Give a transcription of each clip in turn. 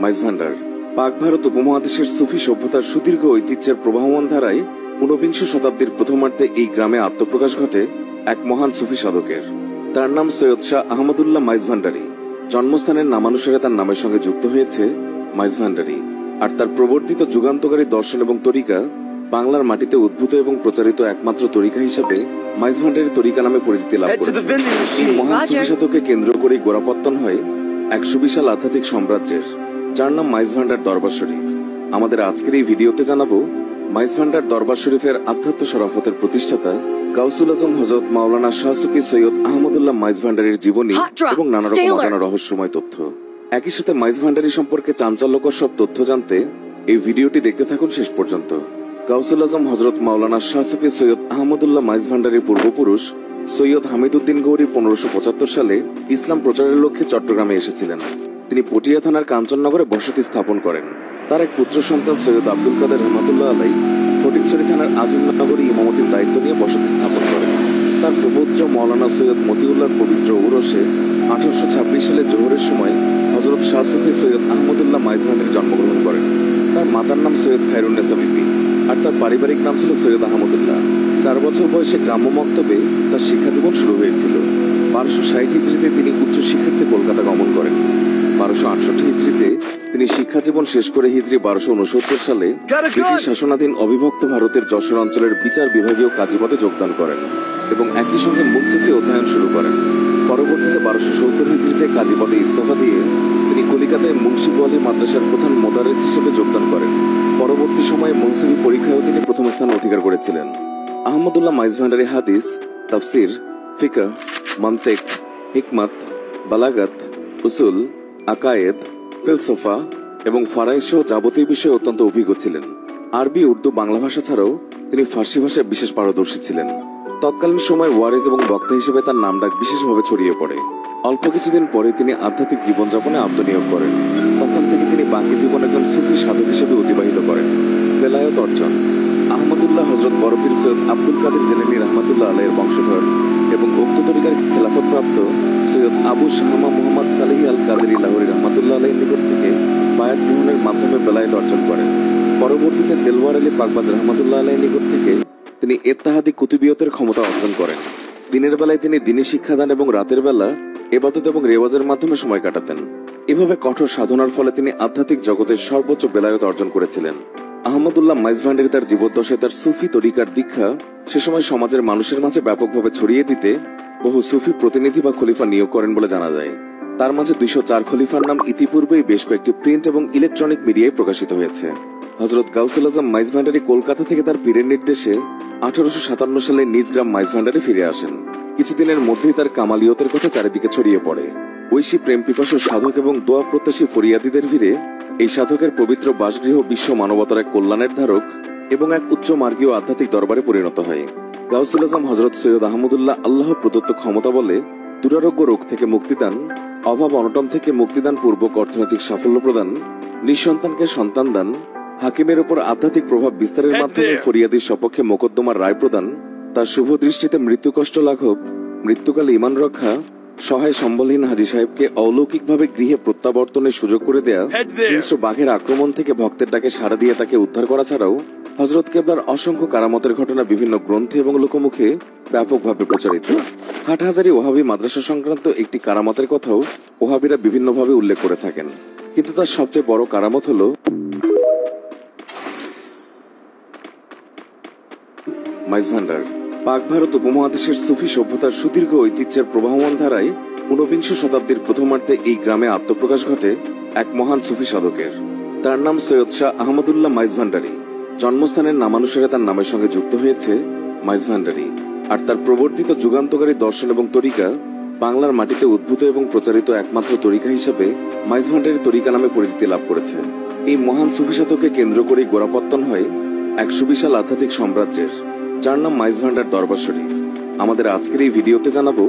মাইজ ভান্ডার পাক ভারত উপমহাদেশের সুফি সভ্যতার সুদীর্ঘ ঐতিহ্যের প্রবাহমান ধারায় ঊনবিংশ শতাব্দীর প্রথমার্ধে এই গ্রামে আত্মপ্রকাশ ঘটে এক মহান সুফি সাধকের। তার নাম সৈয়দ শাহ আহমদুল্লাহ মাইজ ভান্ডারী। জন্মস্থানের নামানুসারে তার নামের সঙ্গে যুক্ত হয়েছে মাইজ ভান্ডারী। আর তার প্রবর্তিত যুগান্তকারী দর্শন এবং তরিকা বাংলার মাটিতে উদ্ভূত এবং প্রচারিত একমাত্র তরিকা হিসেবে মাইজ ভান্ডারী তরিকা নামে পরিচিতি লাভ করেছে। এই মহান সুফি সাধককে কেন্দ্র করে গোড়াপত্তন হয় এক সুবিশাল আধ্যাত্মিক সাম্রাজ্যের, যার নাম মাইজ ভান্ডার দরবার শরীফ। আমাদের আজকের এই ভিডিওতে জানাবো মাইজ ভান্ডার দরবার শরীফের আধ্যাত্ম শরাফতের প্রতিষ্ঠাতা গাউসুল আজম হযরত মাওলানা শাহ সুফি সৈয়দ আহমদুল্লাহ মাইজ ভান্ডারীর জীবনী এবং নানা রকম অজানা রহস্যময় তথ্য। একই সাথে মাইজ ভান্ডারী সম্পর্কে চাঞ্চল্যকর সব তথ্য জানতে এই ভিডিওটি দেখতে থাকুন শেষ পর্যন্ত। গাউসুল আজম হযরত মাওলানা শাহ সুফি সৈয়দ আহমদুল্লাহ মাইজ ভান্ডারীর পূর্বপুরুষ সৈয়দ হামিদউদ্দিন গৌরী 1575 সালে ইসলাম প্রচারের লক্ষ্যে চট্টগ্রামে এসেছিলেন। তিনি পটিয়া থানার কাঞ্চননগরে বসতি স্থাপন করেন। তার এক পুত্র সন্তান সৈয়দ আব্দুল কাদের রহমাতুল্লাহ আলাই ফটিকছড়ি থানার আজিমনগরে ইমামতির দায়িত্ব নিয়ে বসতি স্থাপন করেন। তার প্রপৌত্র মাওলানা সৈয়দ মতিউল্লাহর পবিত্র ঔরসে 1826 সালে জোহরের সময় হযরত শাহ সুফি সৈয়দ আহমদুল্লাহ মাইজ ভান্ডারী জন্মগ্রহণ করেন। তার মাতার নাম সৈয়দ খায়রুন্নেসা বিবি আর তার পারিবারিক নাম ছিল সৈয়দ আহমদুল্লাহ। 4 বছর বয়সে গ্রাম্য মক্তবে তার শিক্ষা জীবন শুরু হয়েছিল। 1260 হিজরিতে তিনি উচ্চ শিক্ষার্থে কলকাতা গমন করেন। 1268 হিজরিতে তিনি শিক্ষা জীবন শেষ করে হিজরি 1269 সালে ব্রিটিশ শাসনাধীন অবিভক্ত ভারতের যশোর অঞ্চলের বিচার বিভাগীয় কাজী পদে যোগদান করেন এবং একই সঙ্গে মুনসিফি অধ্যয়ন শুরু করেন। পরবর্তীতে 1270 হিজরিতে কাজী পদে ইস্তফা দিয়ে তিনি কলিকাতায় মুন্সি আলী মাদ্রাসার প্রধান মোদারেস হিসেবে যোগদান করেন। পরবর্তী সময়ে মুনসিফি পরীক্ষায়ও তিনি প্রথম স্থান অধিকার করেছিলেন। আহমদুল্লাহ মাইজ ভান্ডারী হাদিস, তাফসির, ফিকহ, মান্তিক, হিকমত, বালাগাত, উসুল, আকায়েদ, ফিলসফা এবং ফারাইজ সহ যাবতীয় বিষয়ে অত্যন্ত অভিজ্ঞ ছিলেন। আরবি, উর্দু, বাংলা ভাষা ছাড়াও তিনি ফার্সি ভাষায় বিশেষ পারদর্শী ছিলেন। তৎকালীন সময় ওয়ারিজ এবং বক্তা হিসেবে তার নামডাক বিশেষভাবে ছড়িয়ে পড়ে। অল্প কিছুদিন পরে তিনি আধ্যাত্মিক জীবনযাপনে আত্মনিয়োগ করেন। তখন থেকে তিনি বাকি জীবন একজন সুফি সাধক হিসেবে অতিবাহিত করেন। বেলায়েত অর্জন আহমদুল্লাহ হযরত বরফির সৈয়দ আব্দুল কাদের জিলানী রহমাতুল্লাহ আলাইহির বংশধর এবং উক্ত তরিকার খেলাফতপ্রাপ্ত সৈয়দ আবু শাহমা মুহাম্মদ সালেহি আল কাদেরী লাহোরী রহমাতুল্লাহ আলাইহির নিকট থেকে বায়াত গ্রহণের মাধ্যমে বেলায়েত অর্জন করেন। পরবর্তীতে দেলওয়ার আলী পাকবাজ রহমাতুল্লাহ আলাইহির নিকট থেকে তিনি ইত্তেহাদি কুতুবিয়তের ক্ষমতা অর্জন করেন। দিনের বেলায় তিনি দ্বীনি শিক্ষাদান এবং রাতের বেলা ইবাদত এবং রেওয়াজের মাধ্যমে সময় কাটাতেন। এভাবে কঠোর সাধনার ফলে তিনি আধ্যাত্মিক জগতের সর্বোচ্চ বেলায়েত অর্জন করেছিলেন। আহমদুল্লাহ মাইজ ভান্ডারী তার জীবদ্দশায় তার সুফি তরিকার দীক্ষা সে সময় সমাজের মানুষের মাঝে ব্যাপকভাবে ছড়িয়ে দিতে বহু সুফি প্রতিনিধি বা খলিফা নিয়োগ করেন বলে জানা যায়। তার মাঝে 204 খলিফার নাম ইতিপূর্বেই বেশ কয়েকটি প্রিন্ট এবং ইলেকট্রনিক মিডিয়ায় প্রকাশিত হয়েছে। হযরত গাউসুল আজম মাইজ ভান্ডারী কলকাতা থেকে তার পীরের নির্দেশে 1857 সালে নিজ গ্রাম মাইজ ভান্ডারী ফিরে আসেন। কিছুদিনের মধ্যেই তার কামালিয়তের কথা চারিদিকে ছড়িয়ে পড়ে। ঐশী প্রেম পিপাসু সাধক এবং দোয়া প্রত্যাশী ফরিয়াদীদের ভিড়ে এই সাধকের পবিত্র বাসগৃহ বিশ্ব মানবতার এক কল্যাণের ধারক এবং এক উচ্চ মার্গীয় আধ্যাত্মিক দরবারে পরিণত হয়। গাউসুল আজম হযরত সৈয়দ আহমদুল্লাহ আল্লাহ প্রদত্ত ক্ষমতা বলে দুরারোগ্য রোগ থেকে মুক্তিদান, অভাব অনটন থেকে মুক্তিদান পূর্বক অর্থনৈতিক সাফল্য প্রদান, নিঃসন্তানকে সন্তান দান, হাকিমের উপর আধ্যাত্মিক প্রভাব বিস্তারের মাধ্যমে ফরিয়াদির সপক্ষে মোকদ্দমার রায় প্রদান, তার শুভ দৃষ্টিতে মৃত্যু কষ্ট লাঘব, মৃত্যুকালে ঈমান রক্ষা, সহায় সম্বলহীন হাজী সাহেবকে অলৌকিকভাবে গৃহে প্রত্যাবর্তনের সুযোগ করে দেয়া, হিংস্র বাঘের আক্রমণ থেকে ভক্তের ডাকে সাড়া দিয়ে তাকে উদ্ধার করা ছাড়াও হযরত কেবলার অসংখ্য কারামতের ঘটনা বিভিন্ন গ্রন্থে এবং লোকমুখে ব্যাপকভাবে প্রচারিত। হাটহাজারী ওহাবী মাদ্রাসা সংক্রান্ত একটি কারামতের কথাও ওহাবীরা বিভিন্নভাবে উল্লেখ করে থাকেন, কিন্তু তার সবচেয়ে বড় কারামত হল মাইজ ভান্ডার। পাক ভারত উপমহাদেশের সুফি সভ্যতার সুদীর্ঘ ঐতিহ্যের প্রবাহমান ধারায় ঊনবিংশ শতাব্দীর প্রথমার্ধে এই গ্রামে আত্মপ্রকাশ ঘটে এক মহান সুফি সাধকের। তার নাম সৈয়দ শাহ আহমদুল্লাহ মাইজ ভান্ডারী। জন্মস্থানের নামানুসারে তার নামের সঙ্গে যুক্ত হয়েছে মাইজ ভান্ডারী। আর তার প্রবর্তিত যুগান্তকারী দর্শন এবং তরিকা বাংলার মাটিতে উদ্ভূত এবং প্রচারিত একমাত্র তরিকা হিসেবে মাইজ ভান্ডারী তরিকা নামে পরিচিতি লাভ করেছে। এই মহান সুফি সাধককে কেন্দ্র করে গোড়াপত্তন হয় এক সুবিশাল আধ্যাত্মিক সাম্রাজ্যের, যার নাম মাইজ ভান্ডার দরবার শরীফ। আমাদের আজকের এই ভিডিওতে জানাবো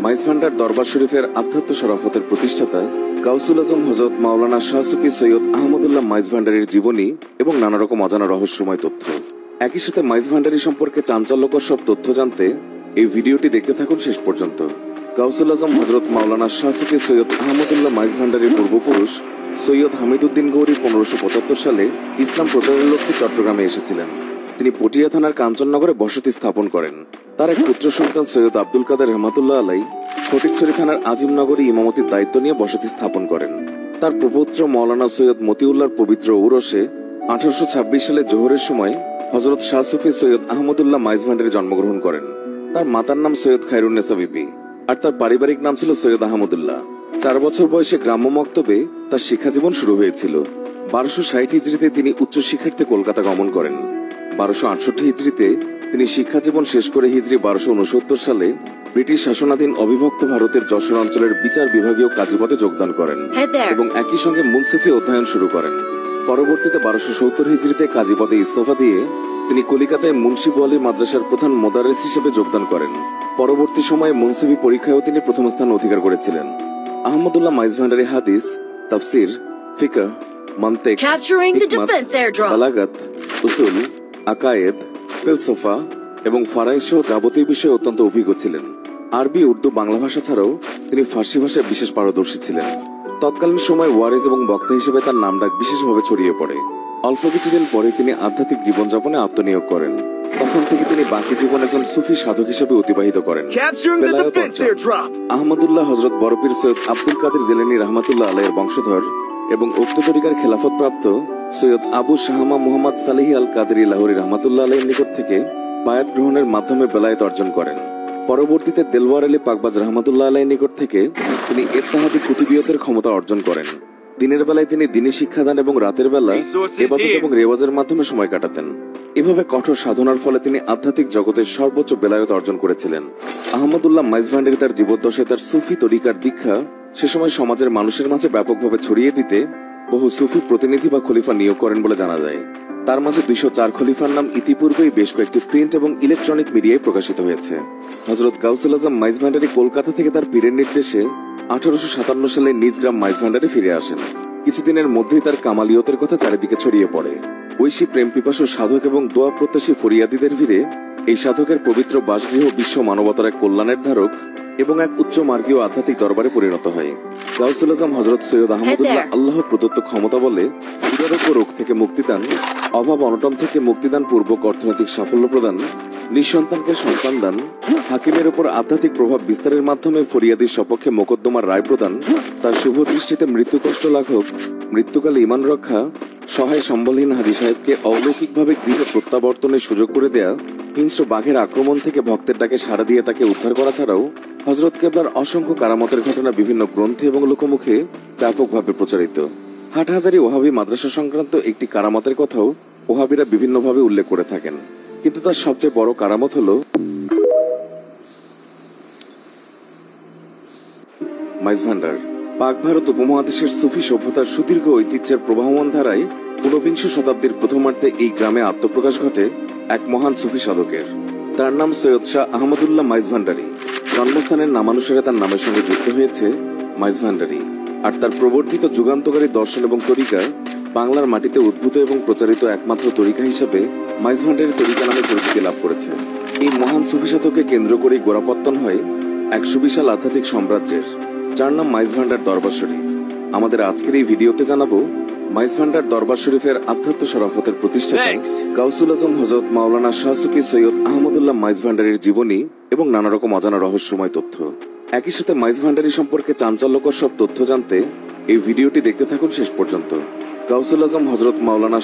মাইজ ভান্ডার দরবার শরীফের আধ্যাত্ম শরাফতের প্রতিষ্ঠাতা গাউসুল আজম হযরত মাওলানা শাহ সুফি সৈয়দ আহমদুল্লাহ মাইজ ভান্ডারীর জীবনী এবং নানা রকম অজানা রহস্যময় তথ্য। একই সাথে মাইজ ভান্ডারী সম্পর্কে চাঞ্চল্যকর সব তথ্য জানতে এই ভিডিওটি দেখতে থাকুন শেষ পর্যন্ত। গাউসুল আজম হযরত মাওলানা শাহ সুফি সৈয়দ আহমদুল্লাহ মাইজ ভান্ডারীর পূর্বপুরুষ সৈয়দ হামিদউদ্দিন গৌরী 1575 সালে ইসলাম প্রচারের লক্ষ্যে চট্টগ্রামে এসেছিলেন। তিনি পটিয়া থানার কাঞ্চননগরে বসতি স্থাপন করেন। তার এক পুত্র সন্তান সৈয়দ আব্দুল কাদের রহমাতুল্লাহ আলাই ফটিকছড়ি থানার আজিমনগরে ইমামতির দায়িত্ব নিয়ে বসতি স্থাপন করেন। তার প্রপৌত্র মাওলানা সৈয়দ মতিউল্লাহর পবিত্র ঔরসে 1826 সালে জোহরের সময় হযরত শাহ সুফি সৈয়দ আহমদুল্লাহ মাইজ ভান্ডারী জন্মগ্রহণ করেন। তার মাতার নাম সৈয়দ খায়রুন্নেসা বিবি আর তার পারিবারিক নাম ছিল সৈয়দ আহমদুল্লাহ। 4 বছর বয়সে গ্রাম্য মক্তবে তার শিক্ষা জীবন শুরু হয়েছিল। 1260 হিজরিতে তিনি উচ্চ শিক্ষার্থে কলকাতা গমন করেন। 1268 হিজরিতে তিনি শিক্ষা জীবন শেষ করে হিজরি 1269 সালে ব্রিটিশ শাসনাধীন অবিভক্ত ভারতের যশোর অঞ্চলের বিচার বিভাগীয় কাজী পদে যোগদান করেন এবং একই সঙ্গে মুনসিফি অধ্যয়ন শুরু করেন। পরবর্তীতে 1270 হিজরিতে কাজী পদে ইস্তফা দিয়ে তিনি কলিকাতায় মুন্সি বোয়ালি মাদ্রাসার প্রধান মোদারেস হিসেবে যোগদান করেন। পরবর্তী সময়ে মুনসিফি পরীক্ষায়ও তিনি প্রথম স্থান অধিকার করেছিলেন। আহমদুল্লাহ মাইজ ভান্ডারী হাদিস, তাফসির, ফিকহ, মানতিক, বালাগাত, উসুল, আকায়েদ, ফিলসফা এবং ফারাইজ সহ যাবতীয় বিষয়ে অত্যন্ত অভিজ্ঞ ছিলেন। আরবি, উর্দু, বাংলা ভাষা ছাড়াও তিনি ফার্সি ভাষায় বিশেষ পারদর্শী ছিলেন। তৎকালীন সময় ওয়ারেজ এবং বক্তা হিসেবে তার নামডাক বিশেষভাবে ছড়িয়ে পড়ে। অল্প কিছুদিন পরে তিনি আধ্যাত্মিক জীবনযাপনে আত্মনিয়োগ করেন। তখন থেকে তিনি বাকি জীবন একজন সুফি সাধক হিসেবে অতিবাহিত করেন। আহমদুল্লাহ হযরত বড়পীর সৈয়দ আব্দুল কাদের জিলানী রহমাতুল্লাহ আলাইহির বংশধর এবং উক্ত তরিকার খেলাফত প্রাপ্ত সৈয়দ আবু শাহমা মুহাম্মদ সালেহি আল কাদেরী লাহোরী রহমাতুল্লাহ আলাইহির নিকট থেকে বায়াত গ্রহণের মাধ্যমে বেলায়েত অর্জন করেন। পরবর্তীতে দেলওয়ার আলী পাকবাজ রহমাতুল্লাহ আলাইহির নিকট থেকে তিনি ইত্তেহাদি কুতুবিয়তের ক্ষমতা অর্জন করেন। দিনের বেলায় তিনি দ্বীনি শিক্ষাদান এবং রাতের বেলা ইবাদত এবং রেওয়াজের মাধ্যমে সময় কাটাতেন। এভাবে কঠোর সাধনার ফলে তিনি আধ্যাত্মিক জগতের সর্বোচ্চ বেলায়েত অর্জন করেছিলেন। আহমদুল্লাহ মাইজ ভান্ডারী তার জীবদ্দশায় তার সুফি তরিকার দীক্ষা সে সময় সমাজের মানুষের মাঝে ব্যাপকভাবে ছড়িয়ে দিতে বহু সুফি প্রতিনিধি বা খলিফা নিয়োগ করেন বলে জানা যায়। তার মাঝে 204 খলিফার নাম ইতিপূর্বেই বেশ কয়েকটি প্রিন্ট এবং ইলেকট্রনিক মিডিয়ায় প্রকাশিত হয়েছে। হযরত গাউসুল আজম মাইজ ভান্ডারী কলকাতা থেকে তার পীরের নির্দেশে 1857 সালে নিজ গ্রাম মাইজ ভান্ডারে ফিরে আসেন। কিছুদিনের মধ্যেই তার কামালিয়তের কথা চারিদিকে ছড়িয়ে পড়ে। ঐশী প্রেম পিপাসু সাধক এবং দোয়া প্রত্যাশী ফরিয়াদীদের ভিড়ে এই সাধকের পবিত্র বাসগৃহ বিশ্ব মানবতার এক কল্যাণের ধারক এবং এক উচ্চ মার্গীয় আধ্যাত্মিক দরবারে পরিণত হয়। গাউসুল আজম হযরত সৈয়দ আহমদুল্লাহ আল্লাহ প্রদত্ত ক্ষমতা বলে দুরারোগ্য রোগ থেকে মুক্তিদান, অভাব অনটন থেকে মুক্তিদান পূর্বক অর্থনৈতিক সাফল্য প্রদান, নিঃসন্তানকে সন্তান দান, হাকিমের উপর আধ্যাত্মিক প্রভাব বিস্তারের মাধ্যমে ফরিয়াদির সপক্ষে মোকদ্দমার রায় প্রদান, তার শুভ দৃষ্টিতে মৃত্যু কষ্ট লাঘব, মৃত্যুকালে ঈমান রক্ষা, সহায় সম্বলহীন হাজী সাহেবকে অলৌকিকভাবে গৃহে প্রত্যাবর্তনের সুযোগ করে দেয়া, হিংস্র বাঘের আক্রমণ থেকে ভক্তের ডাকে সাড়া দিয়ে তাকে উদ্ধার করা ছাড়াও হযরত কেবলার অসংখ্য কারামতের ঘটনা বিভিন্ন গ্রন্থে এবং লোকমুখে ব্যাপকভাবে প্রচারিত। হাটহাজারী ওহাবী মাদ্রাসা সংক্রান্ত একটি কারামতের কথাও ওহাবীরা বিভিন্নভাবে উল্লেখ করে থাকেন, কিন্তু তার সবচেয়ে বড় কারামত হল মাইজ ভান্ডার। পাক ভারত উপমহাদেশের সুফি সভ্যতার সুদীর্ঘ ঐতিহ্যের প্রবাহমান ধারায় 19বিংশ শতাব্দীর প্রথমার্ধে এই গ্রামে আত্মপ্রকাশ ঘটে এক মহান সুফি সাধকের। তার নাম সৈয়দ শাহ আহমদুল্লাহ মাইজ ভান্ডারী। জন্মস্থানের নামানুসারে তার নামের সঙ্গে যুক্ত হয়েছে মাইজ ভান্ডারী, আর তার প্রবর্তিত যুগান্তকারী দর্শন এবং তরিকা বাংলার মাটিতে উদ্ভূত এবং প্রচারিত একমাত্র তরিকা হিসেবে মাইজ ভান্ডারী তরিকা নামে পরিচিতি লাভ করেছে। এই মহান সুফি সাধককে কেন্দ্র করে গোড়াপত্তন হয় এক সুবিশাল আধ্যাত্মিক সাম্রাজ্যের, যার নাম মাইজ ভান্ডার দরবার শরীফ। আমাদের আজকের এই ভিডিওতে জানাবো মাইজ ভান্ডার দরবার শরীফের আধ্যাত্ম শরাফতের প্রতিষ্ঠাতা গাউসুল আজম হযরত মাওলানা শাহ সুফি সৈয়দ আহমদুল্লাহ মাইজ ভান্ডারীর জীবনী এবং নানা রকম অজানা রহস্যময় তথ্য। একই সাথে মাইজ ভান্ডারী সম্পর্কে চাঞ্চল্যকর সব তথ্য জানতে এই ভিডিওটি দেখতে থাকুন শেষ পর্যন্ত। গাউসুল আজম Hazrat Maulana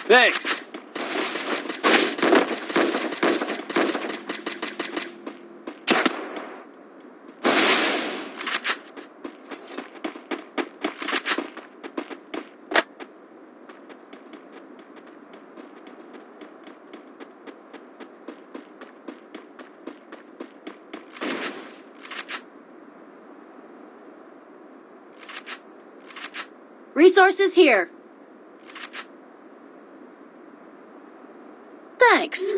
Thanks. Resources here. Thanks.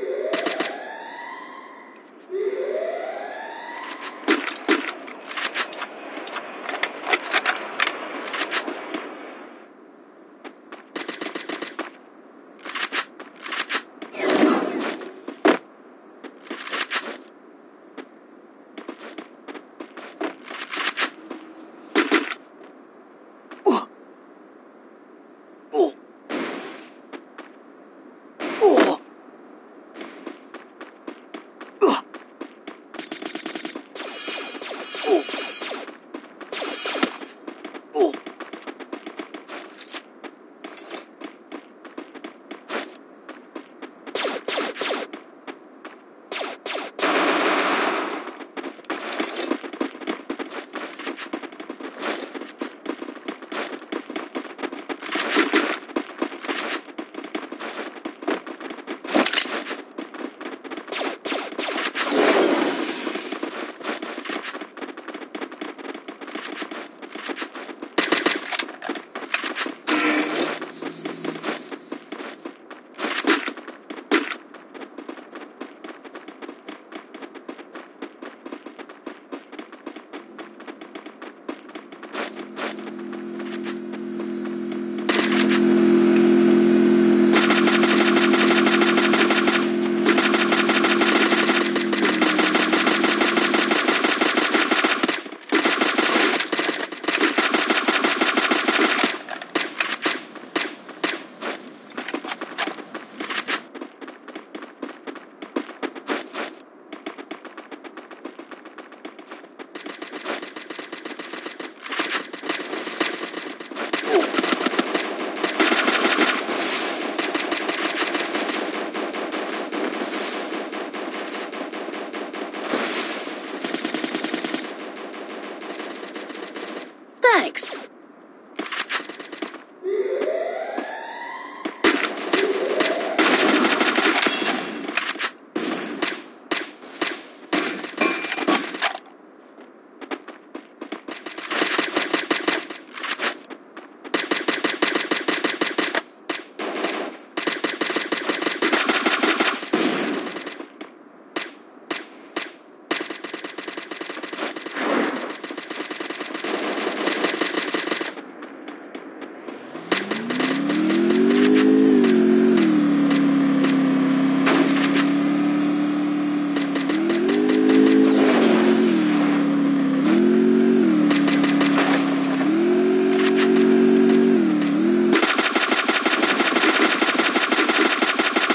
Thanks.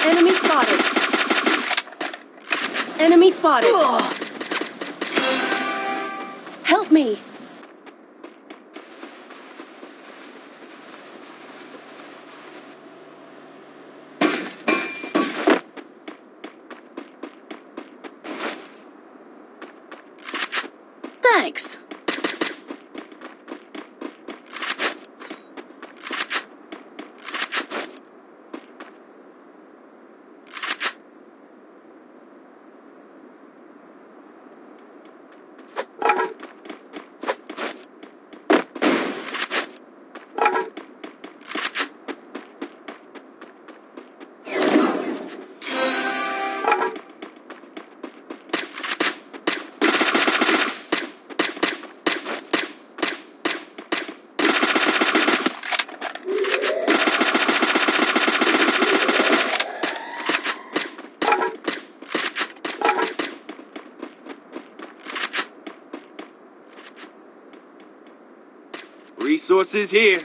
Enemy spotted. Enemy spotted. Help me. Thanks. Resources here.